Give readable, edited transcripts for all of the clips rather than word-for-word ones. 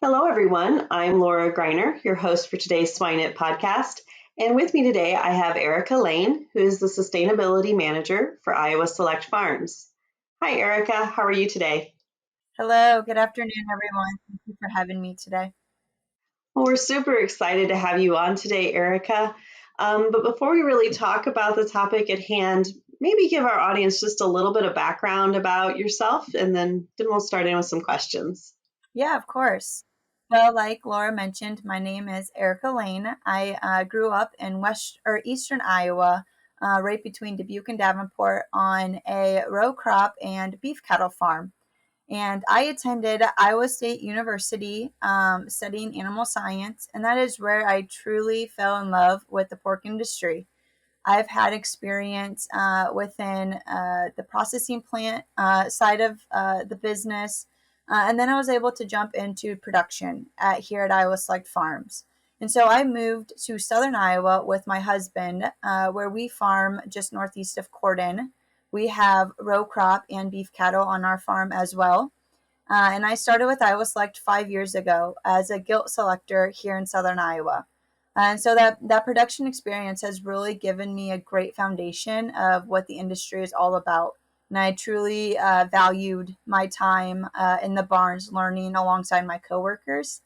Hello, everyone. I'm Laura Greiner, your host for today's Swine podcast. And with me today, I have Erica Lain, who is the Sustainability Manager for Iowa Select Farms. Hi, Erica. How are you today? Hello, good afternoon, everyone. Thank you for having me today. Well, we're super excited to have you on today, Erica. But before we really talk about the topic at hand, maybe give our audience just a little bit of background about yourself, and then we'll start in with some questions. Yeah, of course. Well, like Laura mentioned, my name is Erica Lain. I grew up in west or eastern Iowa, right between Dubuque and Davenport, on a row crop and beef cattle farm. And I attended Iowa State University studying animal science, and that is where I truly fell in love with the pork industry. I've had experience within the processing plant side of the business, and then I was able to jump into production here at Iowa Select Farms. And so I moved to southern Iowa with my husband, where we farm just northeast of Corden. We have row crop and beef cattle on our farm as well. And I started with Iowa Select 5 years ago as a gilt selector here in southern Iowa. And so that production experience has really given me a great foundation of what the industry is all about. And I truly valued my time in the barns learning alongside my coworkers.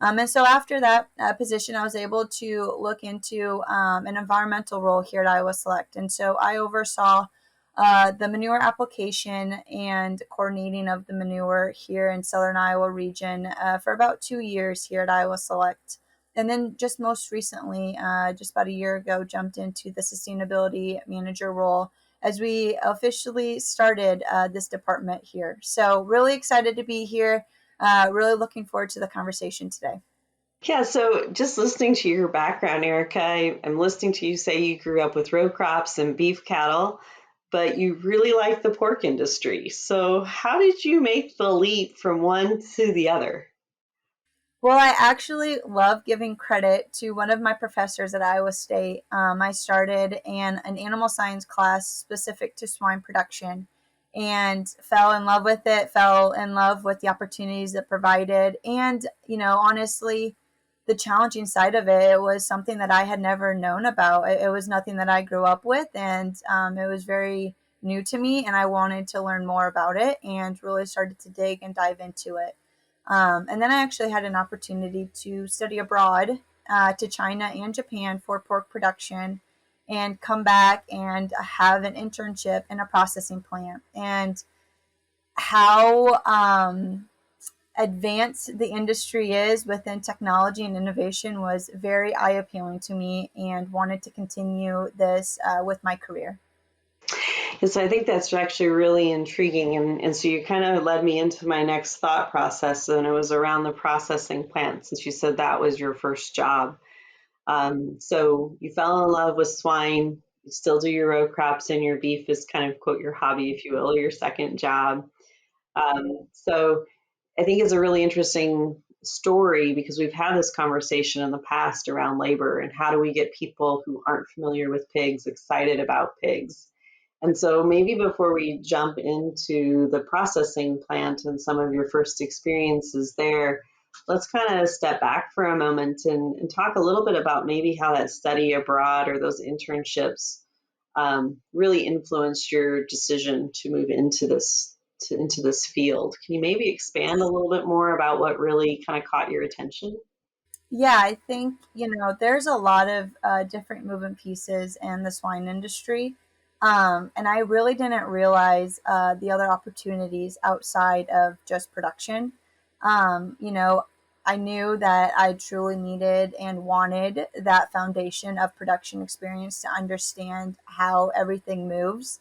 And so after that position, I was able to look into an environmental role here at Iowa Select. And so I oversaw the manure application and coordinating of the manure here in Southern Iowa region for about 2 years here at Iowa Select. And then just most recently, just about a year ago, jumped into the sustainability manager role as we officially started this department here. So really excited to be here. Really looking forward to the conversation today. Yeah, so just listening to your background, Erica, I'm listening to you say you grew up with row crops and beef cattle, but you really like the pork industry. So, how did you make the leap from one to the other? Well, I actually love giving credit to one of my professors at Iowa State. I started an animal science class specific to swine production and fell in love with it, fell in love with the opportunities it provided. And, honestly, the challenging side of it, it was something that I had never known about. It was nothing that I grew up with, and it was very new to me, and I wanted to learn more about it and really started to dig and dive into it. And then I actually had an opportunity to study abroad to China and Japan for pork production and come back and have an internship in a processing plant. And how advanced the industry is within technology and innovation was very eye appealing to me, and wanted to continue this with my career. And so I think that's actually really intriguing. And so you kind of led me into my next thought process, and it was around the processing plant, since you said that was your first job. So you fell in love with swine, you still do your row crops, and your beef is kind of, quote, your hobby, if you will, or your second job. So I think it's a really interesting story because we've had this conversation in the past around labor and how do we get people who aren't familiar with pigs excited about pigs. And so maybe before we jump into the processing plant and some of your first experiences there, let's kind of step back for a moment and talk a little bit about maybe how that study abroad or those internships really influenced your decision to move into this field. Can you maybe expand a little bit more about what really kind of caught your attention? Yeah, I think, there's a lot of different moving pieces in the swine industry. And I really didn't realize the other opportunities outside of just production. I knew that I truly needed and wanted that foundation of production experience to understand how everything moves.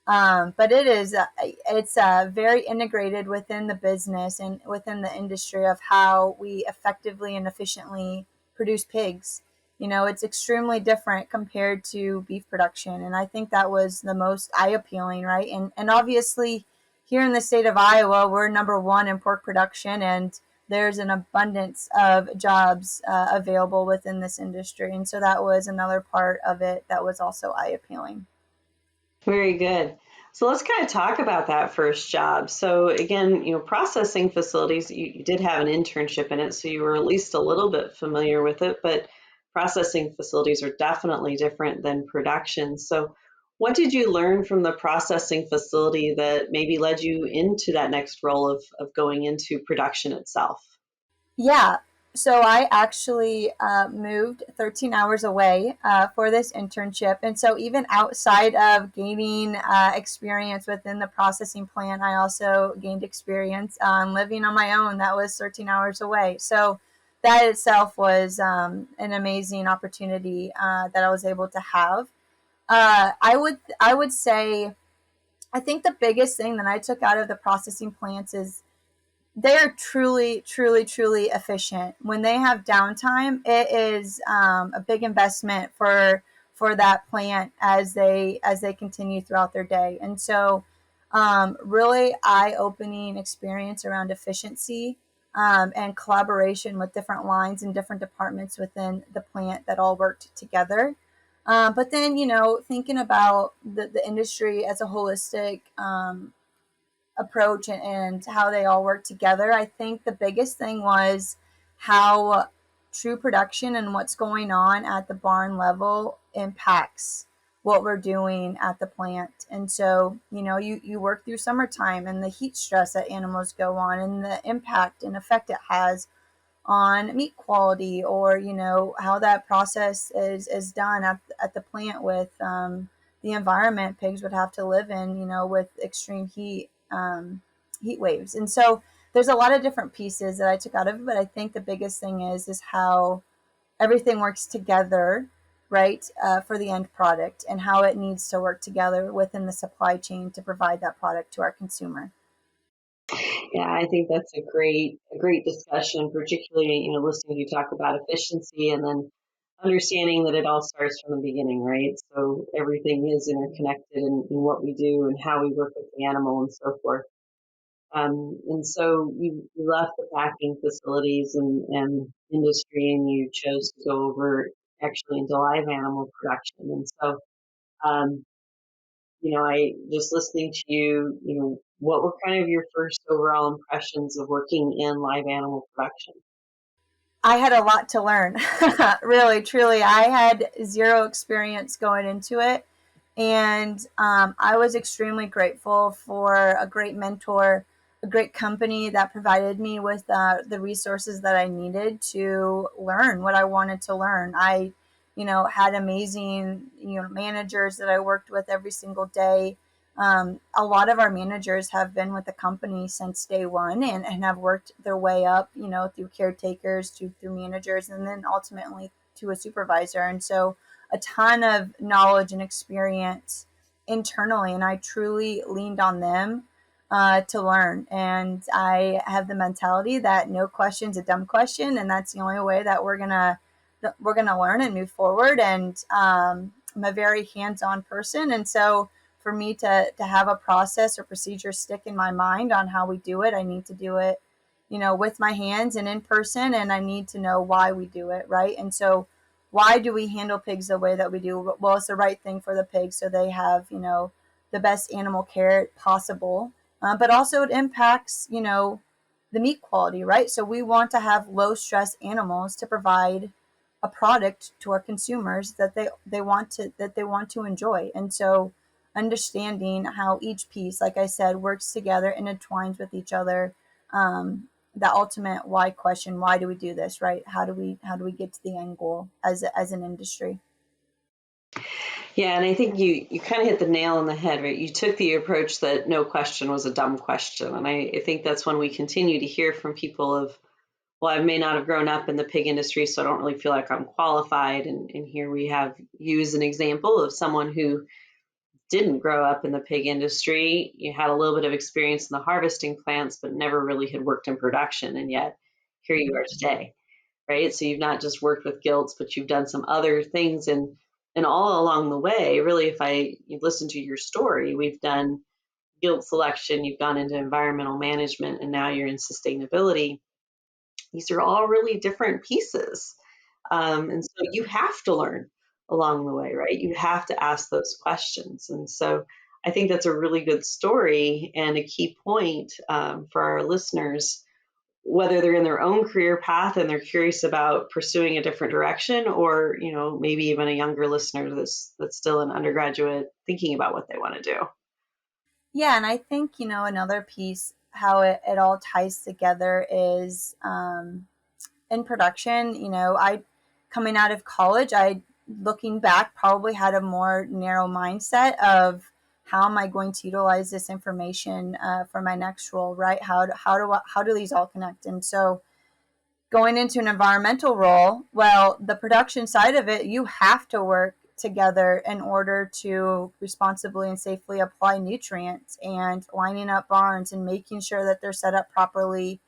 But it's very integrated within the business and within the industry of how we effectively and efficiently produce pigs. It's extremely different compared to beef production, and I think that was the most eye appealing, right? And obviously, here in the state of Iowa, we're number one in pork production, and there's an abundance of jobs available within this industry, and so that was another part of it that was also eye appealing. Very good. So let's kind of talk about that first job. So again, processing facilities, you did have an internship in it, so you were at least a little bit familiar with it, but processing facilities are definitely different than production. So what did you learn from the processing facility that maybe led you into that next role of going into production itself? Yeah. So I actually moved 13 hours away for this internship. And so, even outside of gaining experience within the processing plant, I also gained experience living on my own that was 13 hours away. So, that itself was an amazing opportunity that I was able to have. I would say, I think the biggest thing that I took out of the processing plants is they are truly, truly, truly efficient. When they have downtime, it is a big investment for that plant as they continue throughout their day. And so, really eye opening experience around efficiency and collaboration with different lines and different departments within the plant that all worked together. But then, thinking about the industry as a holistic approach and how they all work together. I think the biggest thing was how true production and what's going on at the barn level impacts what we're doing at the plant. And so, you work through summertime and the heat stress that animals go on and the impact and effect it has on meat quality, or how that process is done at the plant with the environment pigs would have to live in, with extreme heat waves. And so there's a lot of different pieces that I took out of it, but I think the biggest thing is how everything works together, right, for the end product, and how it needs to work together within the supply chain to provide that product to our consumer. Yeah, I think that's a great discussion, particularly, listening to you talk about efficiency and then understanding that it all starts from the beginning, right? So everything is interconnected in what we do and how we work with the animal and so forth. And so you left the packing facilities and industry and you chose to go over actually into live animal production. And so, um, I just listening to you, what were kind of your first overall impressions of working in live animal production? I had a lot to learn. Really, truly. I had zero experience going into it. And I was extremely grateful for a great mentor, a great company that provided me with the resources that I needed to learn what I wanted to learn. I, had amazing, managers that I worked with every single day. A lot of our managers have been with the company since day one, and have worked their way up, through caretakers to through managers, and then ultimately to a supervisor. And so a ton of knowledge and experience internally, and I truly leaned on them to learn. And I have the mentality that no question's a dumb question, and that's the only way that we're gonna learn and move forward. And I'm a very hands-on person, and so for me to have a process or procedure stick in my mind on how we do it, I need to do it, with my hands and in person, and I need to know why we do it, right? And so, why do we handle pigs the way that we do? Well, it's the right thing for the pigs, so they have, the best animal care possible. But also, it impacts, the meat quality, right? So we want to have low stress animals to provide a product to our consumers that they want to enjoy. And so understanding how each piece, like I said, works together and entwines with each other. The ultimate why question: why do we do this? Right? How do we get to the end goal as an industry? Yeah, and I think you kind of hit the nail on the head, right? You took the approach that no question was a dumb question. And I think that's when we continue to hear from people of, well, I may not have grown up in the pig industry, so I don't really feel like I'm qualified. And here we have you as an example of someone who didn't grow up in the pig industry. You had a little bit of experience in the harvesting plants, but never really had worked in production. And yet here you are today, right? So you've not just worked with gilts, but you've done some other things. And all along the way, really, if you listen to your story, we've done gilt selection, you've gone into environmental management, and now you're in sustainability. These are all really different pieces. And so you have to learn along the way, right? You have to ask those questions. And so I think that's a really good story and a key point for our listeners, whether they're in their own career path and they're curious about pursuing a different direction, or maybe even a younger listener that's still an undergraduate thinking about what they want to do. Yeah, and I think, another piece, how it all ties together is in production. I, coming out of college, I, looking back, probably had a more narrow mindset of how am I going to utilize this information for my next role, right? How do these all connect? And so going into an environmental role, well, the production side of it, you have to work together in order to responsibly and safely apply nutrients, and lining up barns and making sure that they're set up properly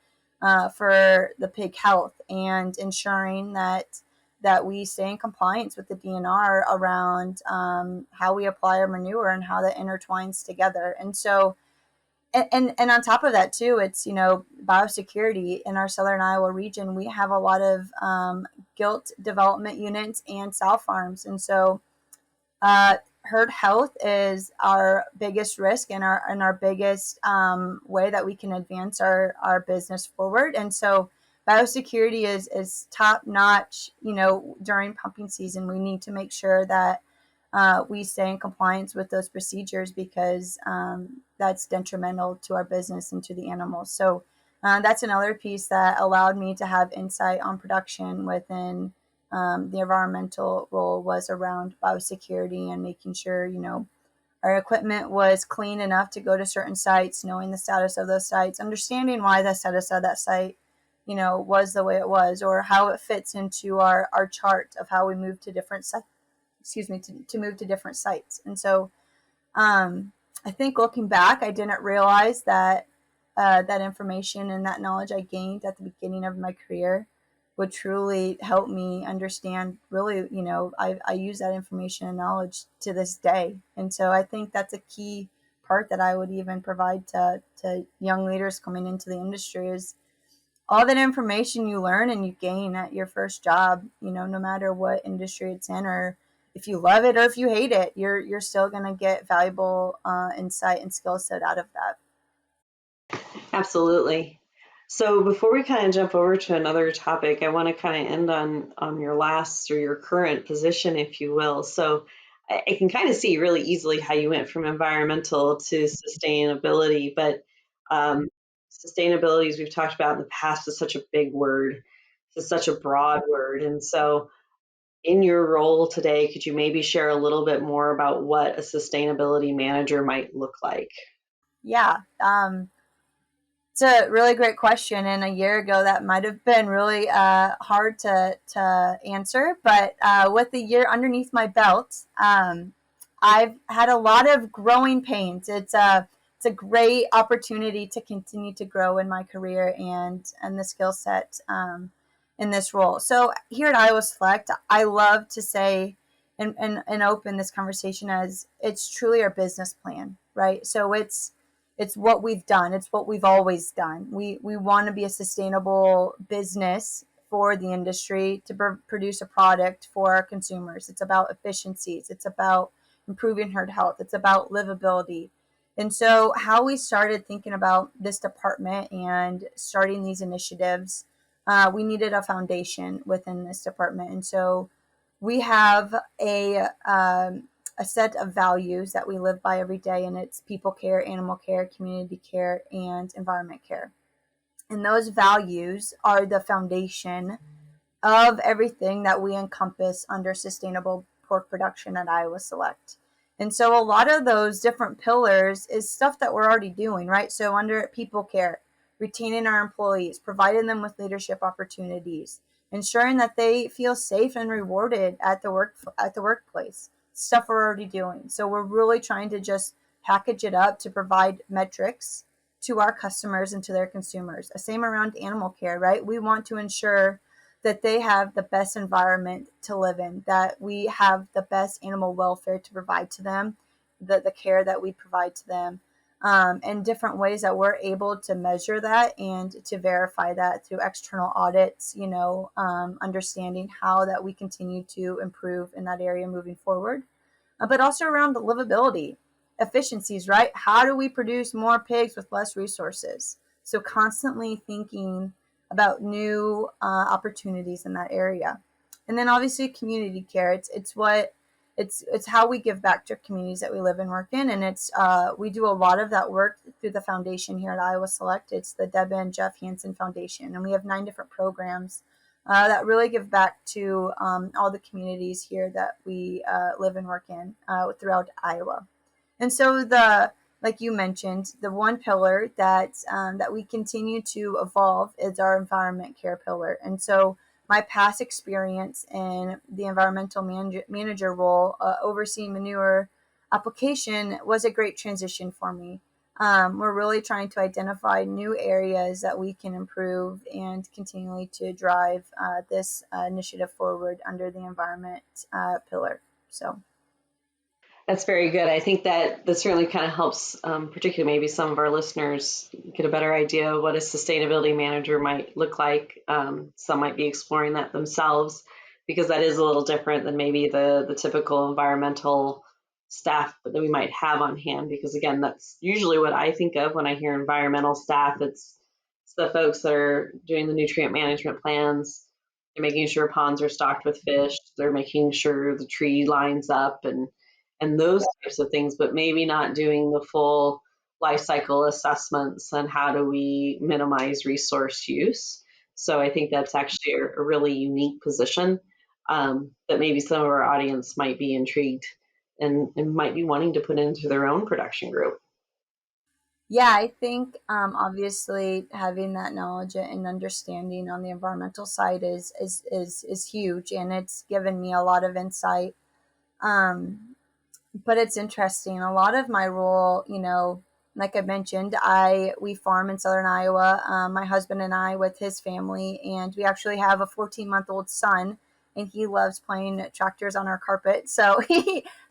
for the pig health, and ensuring that we stay in compliance with the DNR around how we apply our manure and how that intertwines together. And so and on top of that too, it's biosecurity in our southern Iowa region. We have a lot of gilt development units and sow farms, and so uh, herd health is our biggest risk and our biggest way that we can advance our business forward. And so biosecurity is top notch. During pumping season, we need to make sure that we stay in compliance with those procedures, because that's detrimental to our business and to the animals. So that's another piece that allowed me to have insight on production within the environmental role, was around biosecurity and making sure, our equipment was clean enough to go to certain sites, knowing the status of those sites, understanding why the status of that site, was the way it was, or how it fits into our chart of how we move to different sites, to move to different sites. And so I think looking back, I didn't realize that that information and that knowledge I gained at the beginning of my career would truly help me understand, really, I use that information and knowledge to this day. And so I think that's a key part that I would even provide to young leaders coming into the industry, is all that information you learn and you gain at your first job, no matter what industry it's in, or if you love it or if you hate it, you're still going to get valuable insight and skill set out of that. Absolutely. So before we kind of jump over to another topic, I want to kind of end on your last, or your current position, if you will. So I can kind of see really easily how you went from environmental to sustainability, but sustainability, as we've talked about in the past, is such a big word. It's such a broad word. And so in your role today, could you maybe share a little bit more about what a sustainability manager might look like? Yeah. It's a really great question, and a year ago that might have been really hard to answer. But with the year underneath my belt, I've had a lot of growing pains. It's a great opportunity to continue to grow in my career and the skill set in this role. So here at Iowa Select, I love to say and open this conversation as it's truly our business plan, right? So it's what we've done. It's what we've always done. We want to be a sustainable business for the industry to produce a product for our consumers. It's about efficiencies. It's about improving herd health. It's about livability. And so how we started thinking about this department and starting these initiatives, we needed a foundation within this department. And so we have a set of values that we live by every day, and it's people care, animal care, community care, and environment care. And those values are the foundation of everything that we encompass under sustainable pork production at Iowa Select. And so a lot of those different pillars is stuff that we're already doing, right? So under people care, retaining our employees, providing them with leadership opportunities, ensuring that they feel safe and rewarded at the workplace. Stuff we're already doing. So we're really trying to just package it up to provide metrics to our customers and to their consumers. The same around animal care, right? We want to ensure that they have the best environment to live in, that we have the best animal welfare to provide to them, the care that we provide to them, and different ways that we're able to measure that and to verify that through external audits, understanding how that we continue to improve in that area moving forward, but also around the livability. efficiencies, right? How do we produce more pigs with less resources? So constantly thinking about new opportunities in that area. And then obviously community care. It's how we give back to communities that we live and work in, and it's we do a lot of that work through the foundation here at Iowa Select. It's the Deb and Jeff Hansen Foundation, and we have 9 different programs that really give back to all the communities here that we live and work in throughout Iowa. And so like you mentioned, the one pillar that we continue to evolve is our environment care pillar. And so my past experience in the environmental manager role, overseeing manure application, was a great transition for me. We're really trying to identify new areas that we can improve and continually to drive this initiative forward under the environment pillar. So. That's very good. I think that certainly kind of helps, particularly maybe some of our listeners get a better idea of what a sustainability manager might look like. Some might be exploring that themselves because that is a little different than maybe the typical environmental staff that we might have on hand. Because again, that's usually what I think of when I hear environmental staff. It's the folks that are doing the nutrient management plans. They're making sure ponds are stocked with fish. They're making sure the tree lines up and those types of things, but maybe not doing the full life cycle assessments and how do we minimize resource use. So I think that's actually a really unique position that maybe some of our audience might be intrigued and might be wanting to put into their own production group. Yeah, I think obviously having that knowledge and understanding on the environmental side is huge, and it's given me a lot of insight. Um, but it's interesting. A lot of my role, like I mentioned, we farm in southern Iowa. My husband and I with his family, and we actually have a 14-month-old son, and he loves playing tractors on our carpet. So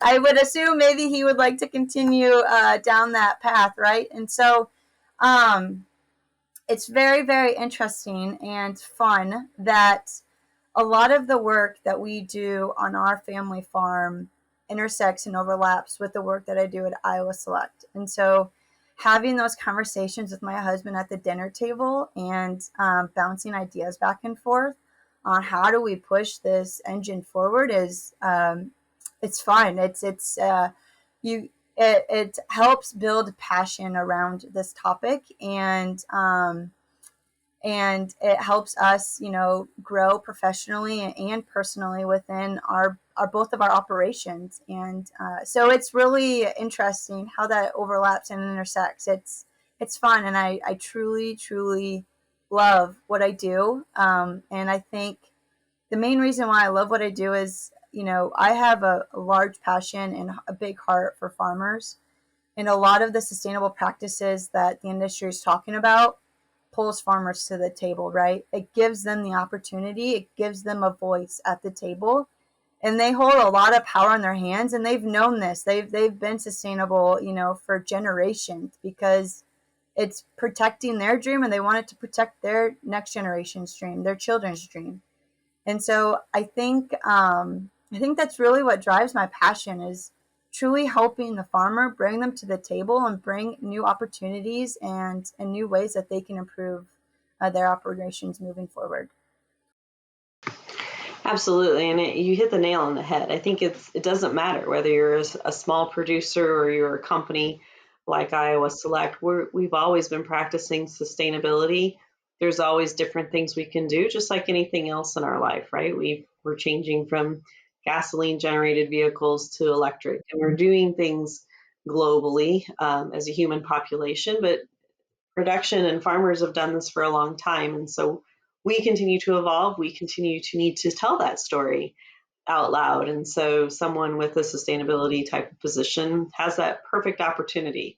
I would assume maybe he would like to continue down that path, right? And so um, it's very, very interesting and fun that a lot of the work that we do on our family farm intersects and overlaps with the work that I do at Iowa Select. And so having those conversations with my husband at the dinner table and bouncing ideas back and forth on how do we push this engine forward is it's fun. It helps build passion around this topic, and it helps us, grow professionally and personally within our both of our operations. And so it's really interesting how that overlaps and intersects. It's fun, and I truly, truly love what I do. And I think the main reason why I love what I do is, I have a large passion and a big heart for farmers. And a lot of the sustainable practices that the industry is talking about pulls farmers to the table, right? It gives them the opportunity, it gives them a voice at the table, and they hold a lot of power in their hands, and they've known this. They've been sustainable, for generations because it's protecting their dream, and they want it to protect their next generation's dream, their children's dream. And so I think that's really what drives my passion is truly helping the farmer, bring them to the table and bring new opportunities and new ways that they can improve their operations moving forward. Absolutely, and you hit the nail on the head. I think it doesn't matter whether you're a small producer or you're a company like Iowa Select. We've always been practicing sustainability. There's always different things we can do, just like anything else in our life, right? We're changing from gasoline generated vehicles to electric, and we're doing things globally as a human population, but production and farmers have done this for a long time. And so we continue to evolve. We continue to need to tell that story out loud. And so someone with a sustainability type of position has that perfect opportunity,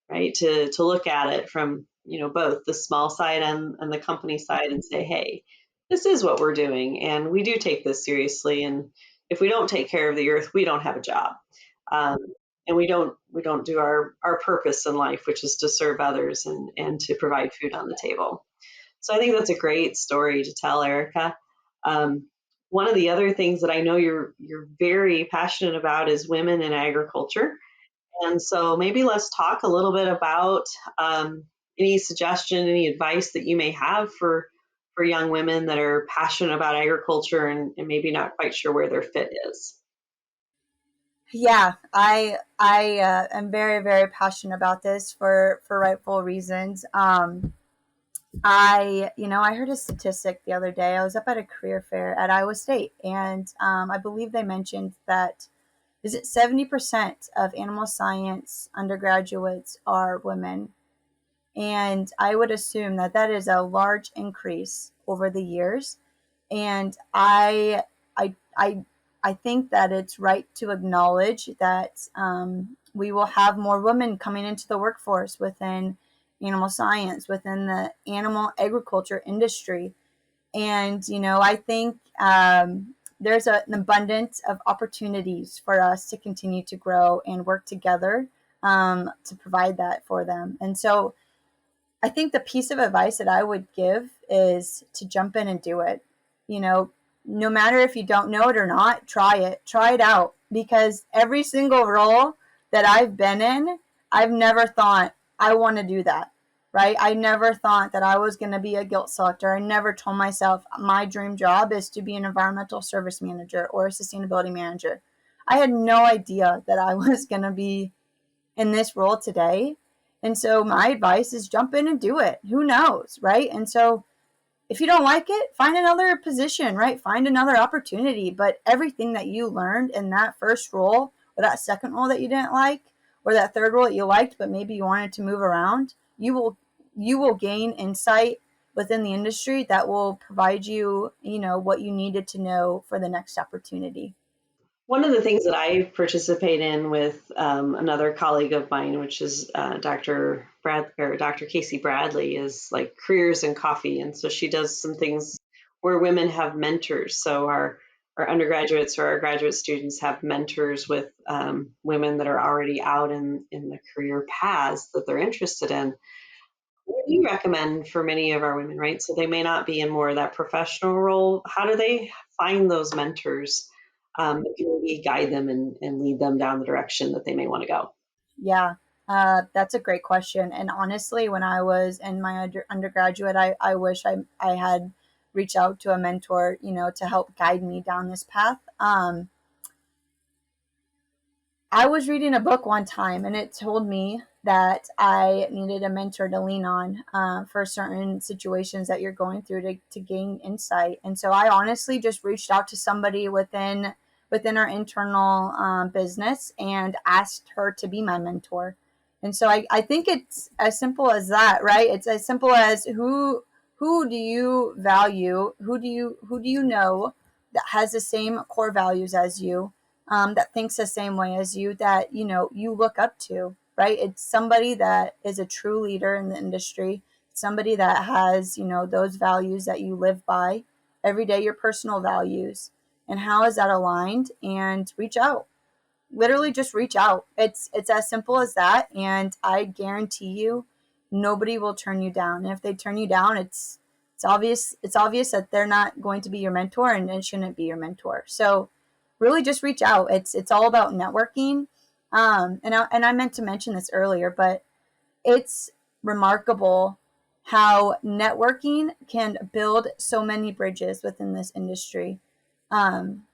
right? To look at it from, both the small side and the company side and say, hey, this is what we're doing. And we do take this seriously. And if we don't take care of the earth, we don't have a job. Um, and we don't do our purpose in life, which is to serve others and to provide food on the table. So I think that's a great story to tell, Erica. Um, One of the other things that I know you're very passionate about is women in agriculture. And so maybe let's talk a little bit about any suggestion, any advice that you may have for young women that are passionate about agriculture and maybe not quite sure where their fit is. Yeah, I am very very passionate about this for rightful reasons. I heard a statistic the other day. I was up at a career fair at Iowa State, and I believe they mentioned that is it 70% of animal science undergraduates are women, and I would assume that that is a large increase over the years. And I, I, I think that it's right to acknowledge that we will have more women coming into the workforce within animal science, within the animal agriculture industry. And, I think there's an abundance of opportunities for us to continue to grow and work together to provide that for them. And so I think the piece of advice that I would give is to jump in and do it. You know, no matter if you don't know it or not, try it. Try it out. Because every single role that I've been in, I've never thought I want to do that. Right? I never thought that I was going to be a gilt selector. I never told myself my dream job is to be an environmental service manager or a sustainability manager. I had no idea that I was going to be in this role today. And so my advice is jump in and do it. Who knows, right? And so if you don't like it, find another position, right? Find another opportunity. But everything that you learned in that first role or that second role that you didn't like or that third role that you liked but maybe you wanted to move around, you will gain insight within the industry that will provide you, what you needed to know for the next opportunity. One of the things that I participate in with another colleague of mine, which is Dr. Casey Bradley, is like careers and coffee, and so she does some things where women have mentors. So our undergraduates or our graduate students have mentors with women that are already out in the career paths that they're interested in. What do you recommend for many of our women, right? So they may not be in more of that professional role. How do they find those mentors that can maybe guide them and lead them down the direction that they may want to go? Yeah, that's a great question. And honestly, when I was in my undergraduate, I wish I had reached out to a mentor, to help guide me down this path. I was reading a book one time and it told me that I needed a mentor to lean on for certain situations that you're going through to gain insight. And so I honestly just reached out to somebody within our internal business and asked her to be my mentor. And so I think it's as simple as that, right? It's as simple as who do you value? Who do you know that has the same core values as you? That thinks the same way as you, that you look up to, right? It's somebody that is a true leader in the industry, somebody that has those values that you live by every day, your personal values, and how is that aligned? And reach out. Literally, just reach out. It's as simple as that, and I guarantee you, nobody will turn you down. And if they turn you down, it's obvious. It's obvious that they're not going to be your mentor, and it shouldn't be your mentor. So really just reach out. It's all about networking. And I meant to mention this earlier, but it's remarkable how networking can build so many bridges within this industry. Um,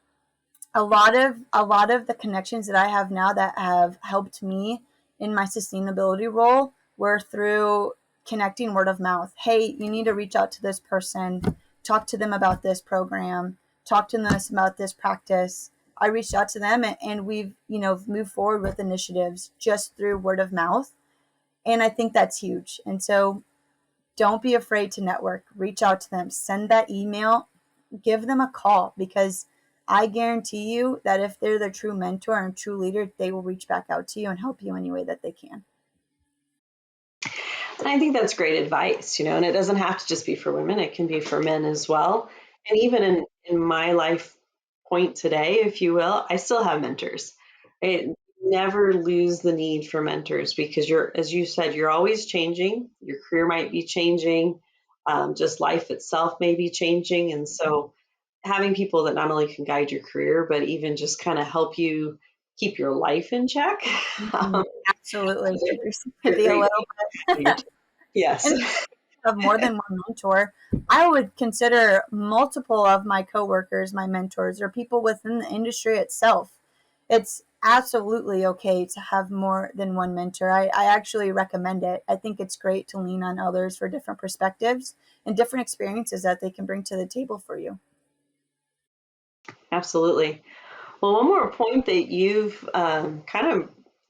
a lot of the connections that I have now that have helped me in my sustainability role were through connecting word of mouth. Hey, you need to reach out to this person, talk to them about this program, talk to them about this practice. I reached out to them and we've, moved forward with initiatives just through word of mouth. And I think that's huge. And so don't be afraid to network. Reach out to them, send that email, give them a call, because I guarantee you that if they're the true mentor and true leader, they will reach back out to you and help you any way that they can. And I think that's great advice, and it doesn't have to just be for women, it can be for men as well. And even in my life point today, if you will, I still have mentors. I never lose the need for mentors because as you said, you're always changing. Your career might be changing. Just life itself may be changing. And so having people that not only can guide your career, but even just kind of help you keep your life in check. Mhm. Absolutely. There's to They're be a great little people. bit. Yes. And of more than one mentor, I would consider multiple of my coworkers my mentors or people within the industry itself. It's absolutely okay to have more than one mentor. I actually recommend it. I think it's great to lean on others for different perspectives and different experiences that they can bring to the table for you. Absolutely. Well, one more point that you've kind of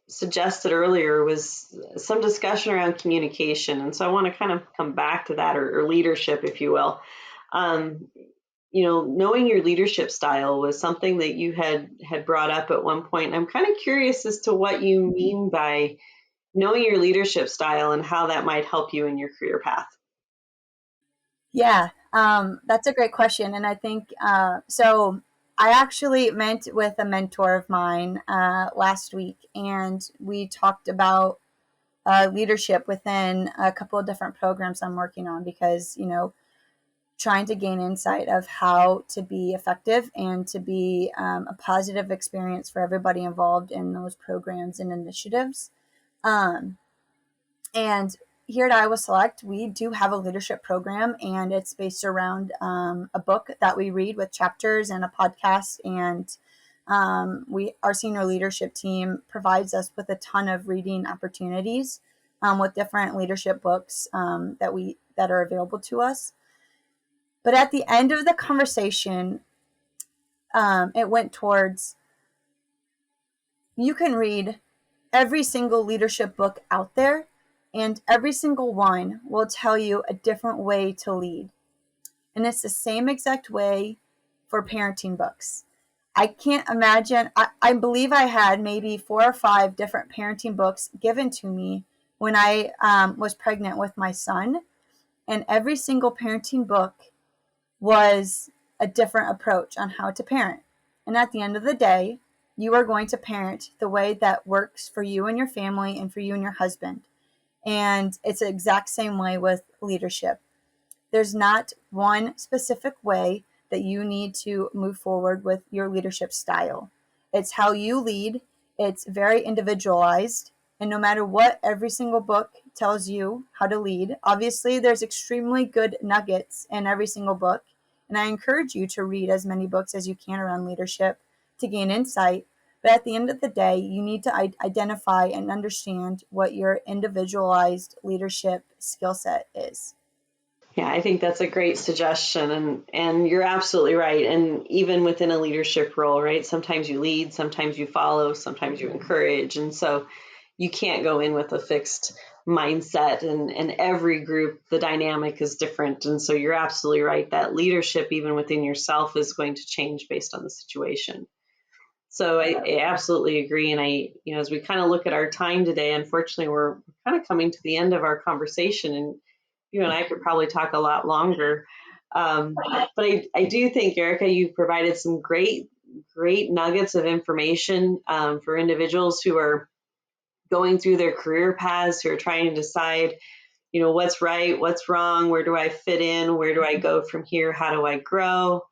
suggested earlier was some discussion around communication. And so I want to kind of come back to that, or leadership, if you will. Um, knowing your leadership style was something that you had brought up at one point. And I'm kind of curious as to what you mean by knowing your leadership style and how that might help you in your career path. Yeah, that's a great question. And I think so. I actually met with a mentor of mine last week, and we talked about leadership within a couple of different programs I'm working on because, trying to gain insight of how to be effective and to be a positive experience for everybody involved in those programs and initiatives. Um, and here at Iowa Select, we do have a leadership program, and it's based around a book that we read with chapters and a podcast. And our senior leadership team provides us with a ton of reading opportunities with different leadership books that are available to us. But at the end of the conversation, it went towards you can read every single leadership book out there, and every single one will tell you a different way to lead. And it's the same exact way for parenting books. I can't imagine, I believe I had maybe 4 or 5 different parenting books given to me when I was pregnant with my son. And every single parenting book was a different approach on how to parent. And at the end of the day, you are going to parent the way that works for you and your family and for you and your husband. And it's the exact same way with leadership. There's not one specific way that you need to move forward with your leadership style. It's how you lead, it's very individualized. And no matter what every single book tells you how to lead, obviously there's extremely good nuggets in every single book. And I encourage you to read as many books as you can around leadership to gain insight. But at the end of the day, you need to identify and understand what your individualized leadership skill set is. Yeah, I think that's a great suggestion, and you're absolutely right. And even within a leadership role, right? Sometimes you lead, sometimes you follow, sometimes you encourage, and so you can't go in with a fixed mindset. And every group, the dynamic is different, and so you're absolutely right that leadership, even within yourself, is going to change based on the situation. So I absolutely agree. And as we kind of look at our time today, unfortunately, we're kind of coming to the end of our conversation, and you and I could probably talk a lot longer. But I do think, Erica, you've provided some great nuggets of information for individuals who are going through their career paths, who are trying to decide, what's right, what's wrong, where do I fit in, where do I go from here, how do I grow?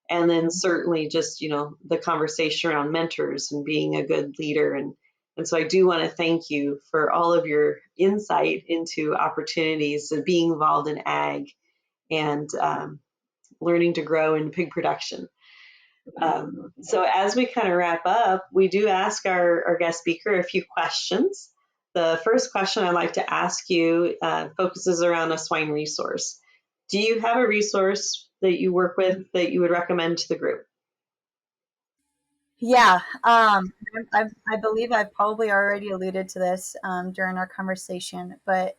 And then certainly just, the conversation around mentors and being a good leader. And so I do want to thank you for all of your insight into opportunities of being involved in ag and learning to grow in pig production. So as we kind of wrap up, we do ask our guest speaker a few questions. The first question I'd like to ask you focuses around a swine resource. Do you have a resource that you work with that you would recommend to the group? Yeah, I believe I've probably already alluded to this during our conversation, but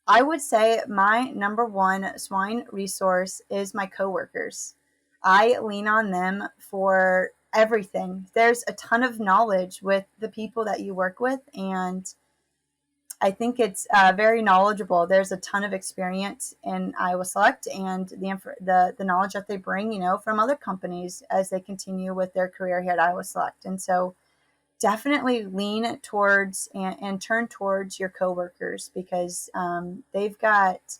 I would say my number one swine resource is my coworkers. I lean on them for everything. There's a ton of knowledge with the people that you work with, and I think it's very knowledgeable. There's a ton of experience in Iowa Select and the knowledge that they bring, from other companies as they continue with their career here at Iowa Select. And so definitely lean towards and turn towards your coworkers because they've got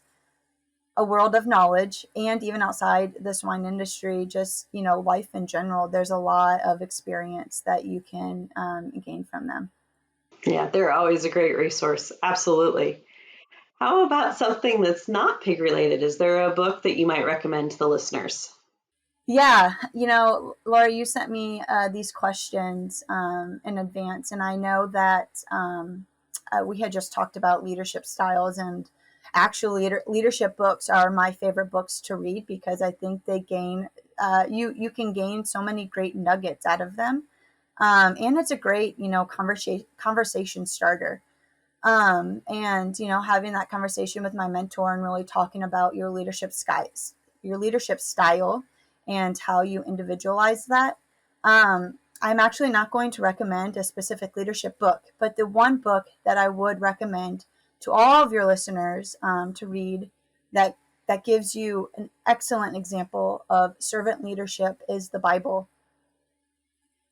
a world of knowledge, and even outside the swine industry, just, life in general, there's a lot of experience that you can gain from them. Yeah, they're always a great resource. Absolutely. How about something that's not pig related? Is there a book that you might recommend to the listeners? Yeah, Laura, you sent me these questions in advance, and I know that we had just talked about leadership styles, and actually, leadership books are my favorite books to read because I think they gain you can gain so many great nuggets out of them, and it's a great conversation starter. And having that conversation with my mentor and really talking about your leadership style and how you individualize that. I'm actually not going to recommend a specific leadership book, but the one book that I would recommend to all of your listeners to read that gives you an excellent example of servant leadership is the Bible.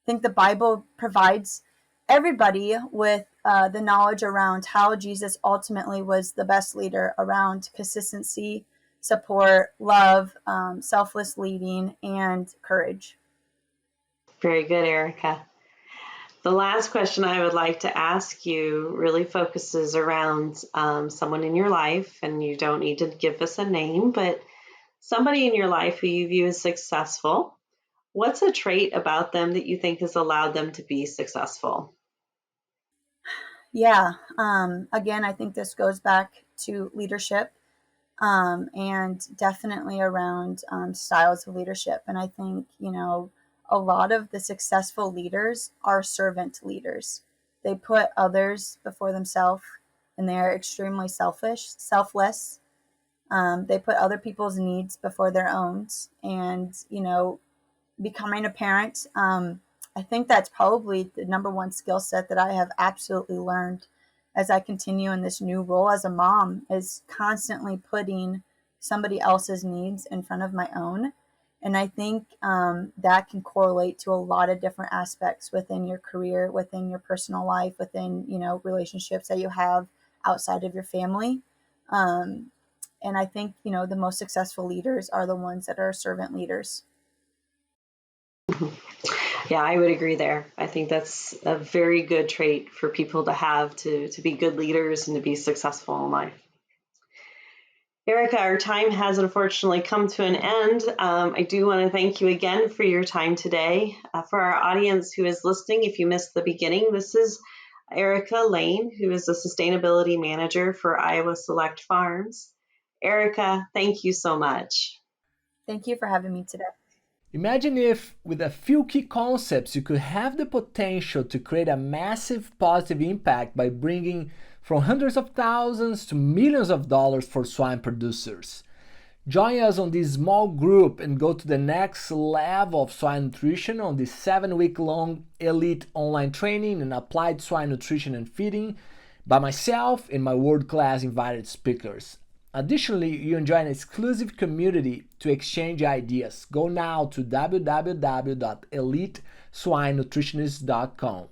I think the Bible provides everybody with the knowledge around how Jesus ultimately was the best leader around consistency, support, love, selfless leading, and courage. Very good, Erica. The last question I would like to ask you really focuses around someone in your life, and you don't need to give us a name, but somebody in your life who you view as successful. What's a trait about them that you think has allowed them to be successful? Yeah. Again, I think this goes back to leadership and definitely around styles of leadership. And I think, a lot of the successful leaders are servant leaders. They put others before themselves, and they're extremely selfless. They put other people's needs before their own. And, becoming a parent, I think that's probably the number one skill set that I have absolutely learned as I continue in this new role as a mom, is constantly putting somebody else's needs in front of my own. And I think that can correlate to a lot of different aspects within your career, within your personal life, within, relationships that you have outside of your family. Um, and I think, the most successful leaders are the ones that are servant leaders. Yeah, I would agree there. I think that's a very good trait for people to have to be good leaders and to be successful in life. Erica, our time has unfortunately come to an end. I do want to thank you again for your time today. For our audience who is listening, if you missed the beginning, this is Erica Lain, who is a sustainability manager for Iowa Select Farms. Erica, thank you so much. Thank you for having me today. Imagine if, with a few key concepts, you could have the potential to create a massive positive impact by bringing from hundreds of thousands to millions of dollars for swine producers. Join us on this small group and go to the next level of swine nutrition on this 7-week-long elite online training in applied swine nutrition and feeding by myself and my world-class invited speakers. Additionally, you enjoy an exclusive community to exchange ideas. Go now to www.eliteswinenutritionist.com.